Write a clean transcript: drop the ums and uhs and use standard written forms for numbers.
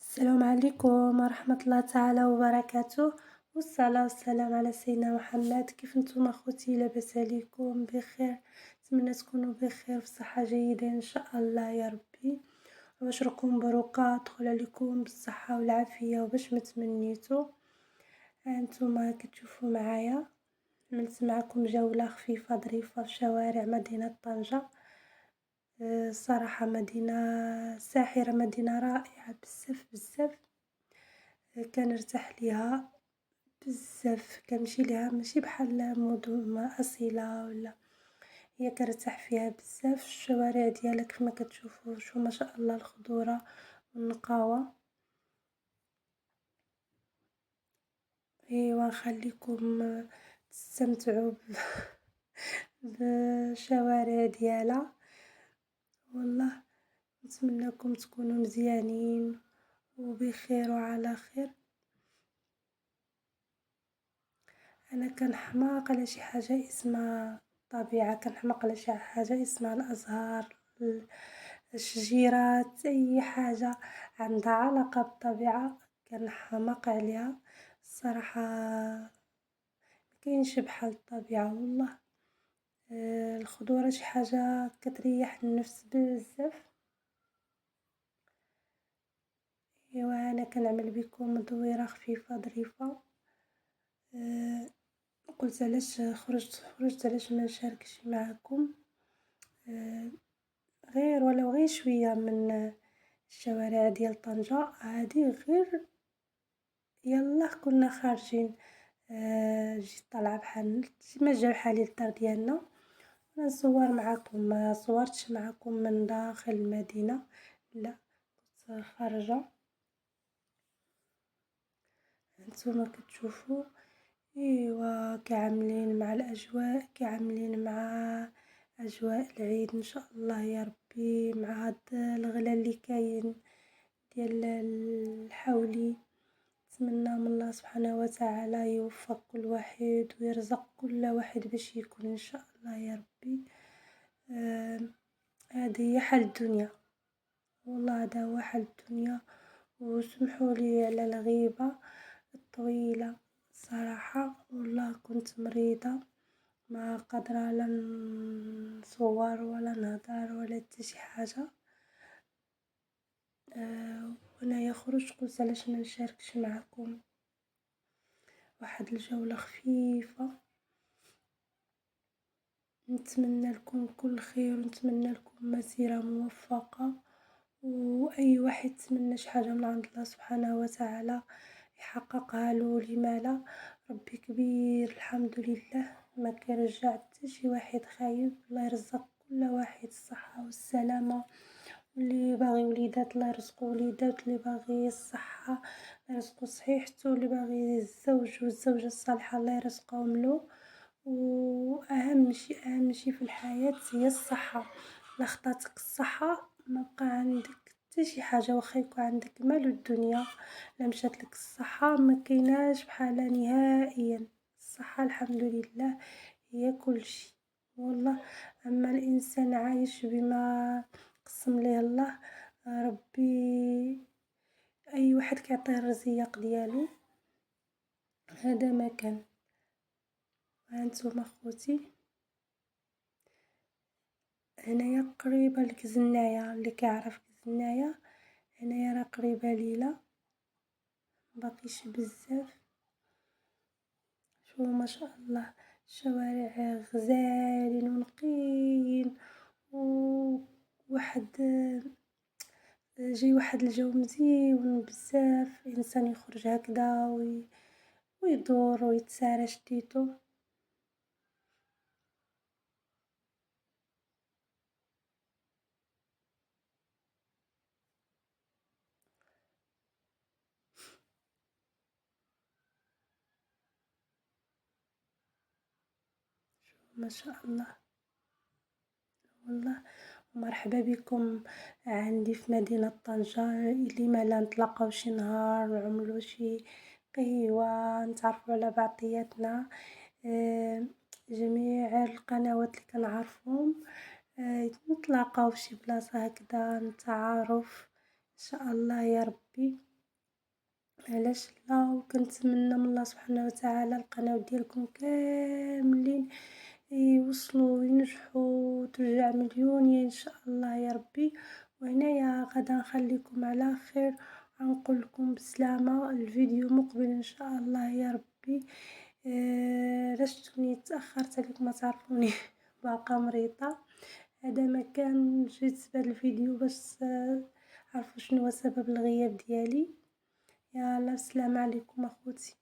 السلام عليكم ورحمة الله تعالى وبركاته، والصلاة والسلام على سيدنا محمد. كيف نتوما خوتي؟ لاباس عليكم؟ بخير؟ نتمنى تكونوا بخير في صحة جيدة ان شاء الله يا ربي. واشركم مبروكة تدخل عليكم بالصحة والعافية وباش ما تمنيتو. هانتوما كتشوفوا معايا عملت معكم جولة خفيفة ظريفة في شوارع مدينة طنجة. الصراحة مدينة ساحرة، مدينة رائعة بزاف بزاف. كنرتاح ليها بزاف، كنمشي ليها ماشي بحال مدن أصيلة ولا، هي كنرتاح فيها بزاف. الشوارع ديالها كيفما كتشوفوا شو ما شاء الله الخضورة والنقاوة. ايوا نخليكم تستمتعوا بالشوارع ديالها. والله نتمنىكم تكونوا مزيانين وبخير وعلى خير. انا كنحماق على شي حاجه اسمها الطبيعه، كنحماق على شي حاجه اسمها الازهار، الشجيرات، اي حاجه عندها علاقه بالطبيعه كنحماق عليها. الصراحه مكاينش بحال الطبيعه والله. الخضوره شي حاجه كتريح النفس بزاف. ايوا انا كنعمل بكم دويره خفيفه ظريفه. قلت علاش خرجت علاش ما نشاركش معكم. آه، غير ولو غير شوية من الشوارع ديال طنجة هادي، غير يلا كنا خارجين. جيت طالعة بحال ما جا بحالي للدار ديالنا، نصور معاكم. ما صورتش معاكم من داخل المدينة، لا، كنت خارجة. هانتوما كتشوفوا ايوا كعاملين مع الاجواء، كعاملين مع اجواء العيد ان شاء الله يا ربي، مع هاد الغلا اللي كاين ديال الحولي. نتمنى من الله سبحانه وتعالى يوفق كل واحد ويرزق كل واحد باش يكون ان شاء الله يا ربي. هذه هي حال الدنيا، والله هذا هو حال الدنيا. وسمحوا لي على الغيبة الطويلة، صراحة والله كنت مريضة، ما قادرة لا نصور ولا نهضر ولا حتى شي حاجة. وانايا خرجت قلت علاش ما نشاركش معكم واحد الجولة خفيفة. نتمنى لكم كل خير ونتمنى لكم مسيرة موفقة، واي واحد يتمنى شي حاجة من عند الله سبحانه وتعالى يحققها له. لما لا؟ ربي كبير الحمد لله، ما كيرجع حتى شي واحد خايب. الله يرزق كل واحد الصحة والسلامة، واللي باغي وليدات الله يرزقو وليدات، اللي باغي الصحة الله يرزقو صحيحته، واللي باغي الزوج والزوجة الصالحة الله يرزقهم له. اهم شي في الحياة هي الصحة. لا خطاتك الصحة ما بقى عندك حتى شي حاجة، واخا يكون عندك مال الدنيا لا مشات لك الصحة ما كايناش بحالها نهائيا. الصحة الحمد لله هي كل شي والله. اما الانسان عايش بما قسم ليه الله، ربي اي واحد كيعطيه الرزيق ديالو، هذا ما كان. هانتوما خوتي هنايا قريبة لكزناية، اللي كيعرف كزناية هنايا راه قريبة لينا، مباقيش بزاف. شوفوا ما شاء الله الشوارع غزالين ونقيين، وواحد جاي واحد الجو مزيون بزاف. الانسان يخرج هكذا ويدور ويتسارى شتيتو. ما شاء الله والله. مرحبا بكم عندي في مدينة طنجة. لما لا نتلاقاو شي نهار نعملوا شي قهوة، نتعرفوا على بعضياتنا. جميع القنوات اللي كنعرفهم نتلاقاو في شي بلاصة هكذا نتعارف ان شاء الله يا ربي. علاش لا، وكنتمنى من الله سبحانه وتعالى القناة ديالكم كاملين يوصلوا وينجحوا وترجع مليونية إن شاء الله يا ربي. وهنايا غدا نخليكم على خير، ونقول لكم بسلامة، الفيديو مقبل إن شاء الله يا ربي. رشتوني تأخرت عليكم ما تعرفوني باقا مريضة. هذا ما كان جيت بهذا الفيديو باش عرفوا شنو هو سبب الغياب ديالي. يلا السلام عليكم اخوتي.